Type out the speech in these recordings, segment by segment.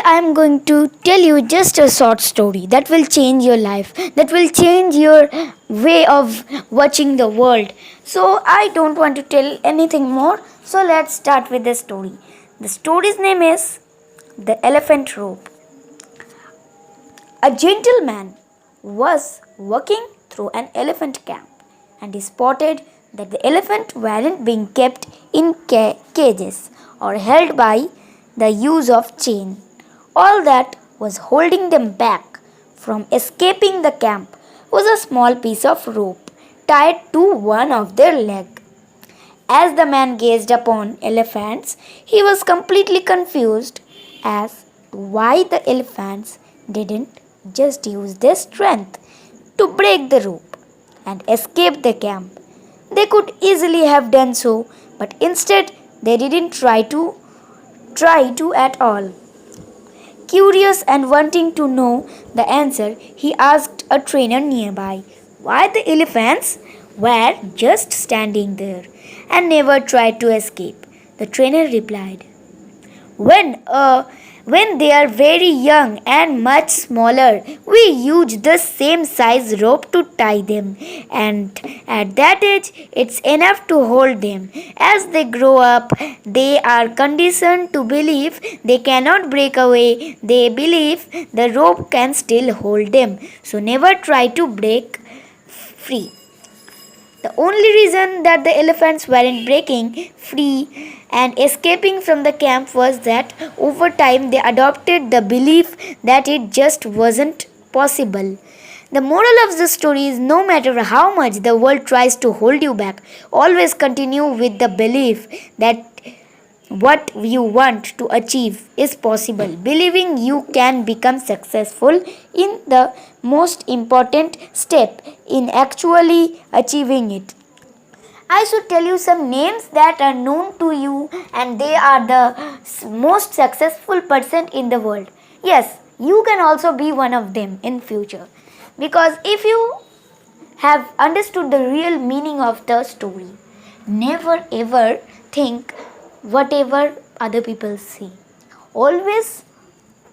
I am going to tell you just a short story that will change your life, that will change your way of watching the world. So, I don't want to tell anything more. So, let's start with the story. The story's name is The Elephant Rope. A gentleman was walking through an elephant camp and he spotted that the elephants weren't being kept in cages or held by the use of chain. All that was holding them back from escaping the camp was a small piece of rope tied to one of their legs. As the man gazed upon elephants, he was completely confused as to why the elephants didn't just use their strength to break the rope and escape the camp. They could easily have done so, but instead they didn't try to at all. Curious and wanting to know the answer, he asked a trainer nearby why the elephants were just standing there and never tried to escape. The trainer replied, when, uh, when they are very young and much smaller, we use the same size rope to tie them, and at that age, it's enough to hold them. As they grow up, they are conditioned to believe they cannot break away. They believe the rope can still hold them, so never try to break free. The only reason that the elephants weren't breaking free and escaping from the camp was that over time they adopted the belief that it just wasn't possible. The moral of the story is no matter how much the world tries to hold you back, always continue with the belief that what you want to achieve is possible. Believing you can become successful in the most important step in actually achieving it. I should tell you some names that are known to you and they are the most successful person in the world. Yes, you can also be one of them in future. Because if you have understood the real meaning of the story, never ever think whatever other people say. Always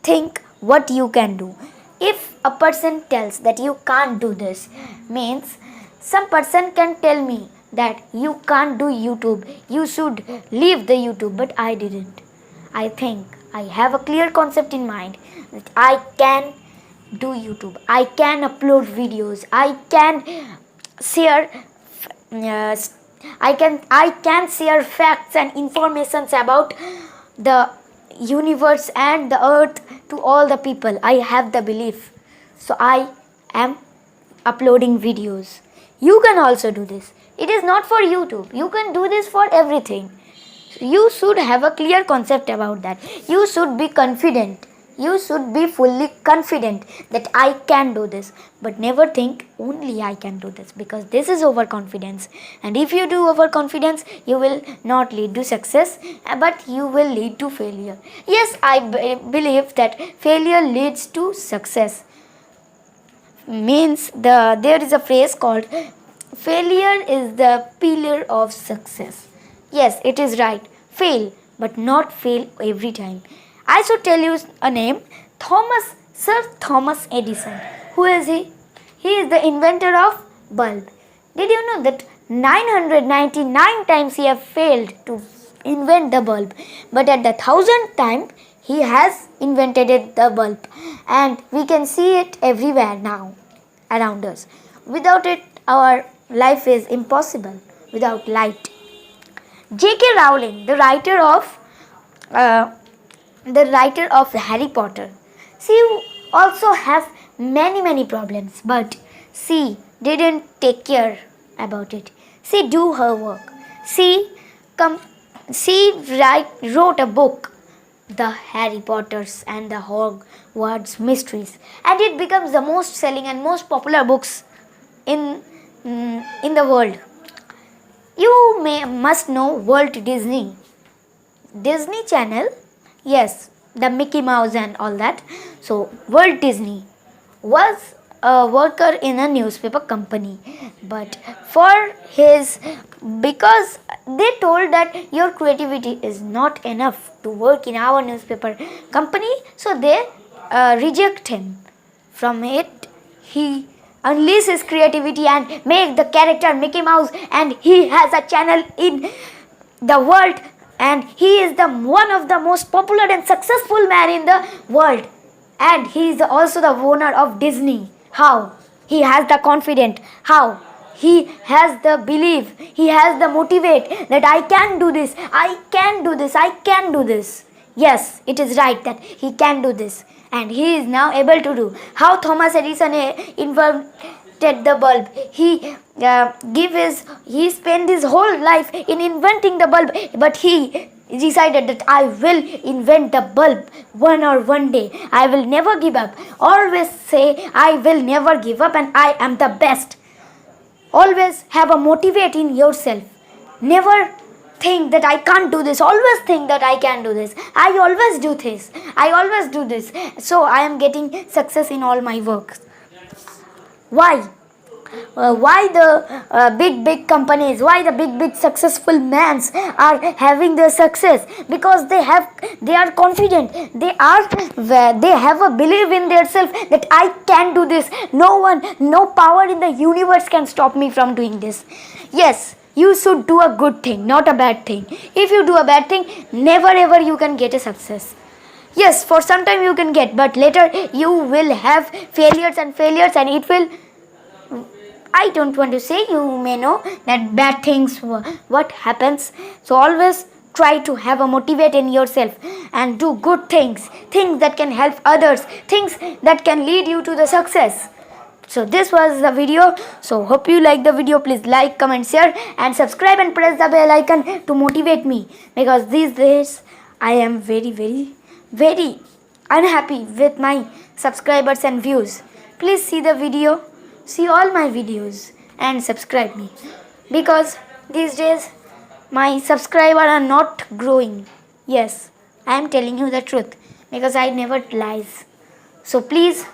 think what you can do. If a person tells that you can't do this, means some person can tell me that you can't do YouTube, you should leave the YouTube, but I didn't. I think I have a clear concept in mind that I can do YouTube, I can upload videos, I can share uh, I can share facts and informations about the universe and the earth to all the people. I have the belief. So I am uploading videos. You can also do this. It is not for YouTube. You can do this for everything. You should have a clear concept about that. You should be confident. You should be fully confident that I can do this. But never think only I can do this, because this is overconfidence. And if you do overconfidence, you will not lead to success, but you will lead to failure. Yes, I believe that failure leads to success. Means there is a phrase called failure is the pillar of success. Yes, it is right. Fail, but not fail every time. I should tell you a name. Sir Thomas Edison. Who is he? He is the inventor of bulb. Did you know that 999 times he have failed to invent the bulb, but at the 1000th time he has invented the bulb, and we can see it everywhere now around us. Without it, our life is impossible. Without light. J.K. Rowling, uh, the writer of Harry Potter, she also has many problems, but she didn't take care about it. She do her work. She com- wrote a book, The Harry Potters and the Hogwarts Mysteries, and it becomes the most selling and most popular books in the world. You must know Walt Disney. Disney Channel, yes, the Mickey Mouse and all that. So Walt Disney was a worker in a newspaper company, but because they told that your creativity is not enough to work in our newspaper company, so they reject him from it. He unleash his creativity and make the character Mickey Mouse, and he has a channel in the world, and he is the one of the most popular and successful man in the world, and he is also the owner of Disney. How he has the confidence, how he has the belief, he has the motivate that I can do this, I can do this, I can do this. Yes, it is right that he can do this, and he is now able to do. How Thomas Edison invented the bulb. He spent his whole life in inventing the bulb, but he decided that I will invent the bulb one day. I will never give up. Always say I will never give up and I am the best. Always have a motivate in yourself. Never think that I can't do this. Always think that I can do this. I always do this. I always do this. So I am getting success in all my works. Why? Why the big companies, why the big successful mans are having their success? Because they are confident, they have a belief in themselves that I can do this. No power in the universe can stop me from doing this. Yes, you should do a good thing, not a bad thing. If you do a bad thing, never ever you can get a success. Yes, for some time you can get, but later you will have failures, and it will, I don't want to say, you may know that bad things what happens. So always try to have a motivate in yourself and do good things that can help others, things that can lead you to the success. So this was the video. So hope you like the video. Please like, comment, share and subscribe and press the bell icon to motivate me, because these days I am very unhappy with my subscribers and views. Please see the video. See all my videos and subscribe me, because these days my subscribers are not growing. Yes, I am telling you the truth, because I never lies. So please,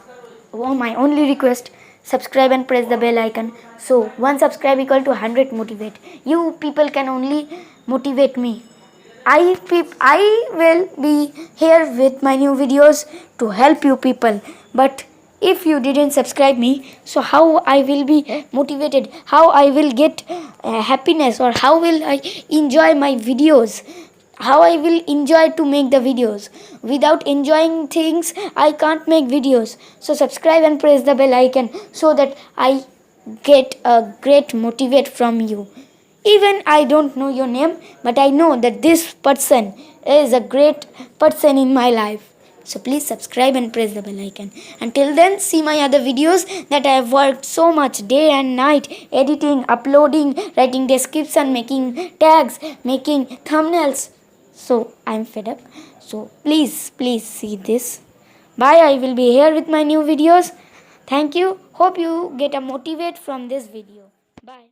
my only request, subscribe and press the bell icon. So 1 subscribe equal to 100 motivate. You people can only motivate me. I will be here with my new videos to help you people, but if you didn't subscribe me, so how I will be motivated, how I will get happiness, or how will I enjoy my videos, how I will enjoy to make the videos? Without enjoying things, I can't make videos. So subscribe and press the bell icon so that I get a great motivate from you. Even I don't know your name, but I know that this person is a great person in my life. So please subscribe and press the bell icon. Until then, see my other videos that I have worked so much day and night, editing, uploading, writing description, making tags, making thumbnails. So I'm fed up. So please see this. Bye. I will be here with my new videos. Thank you. Hope you get a motivate from this video. Bye.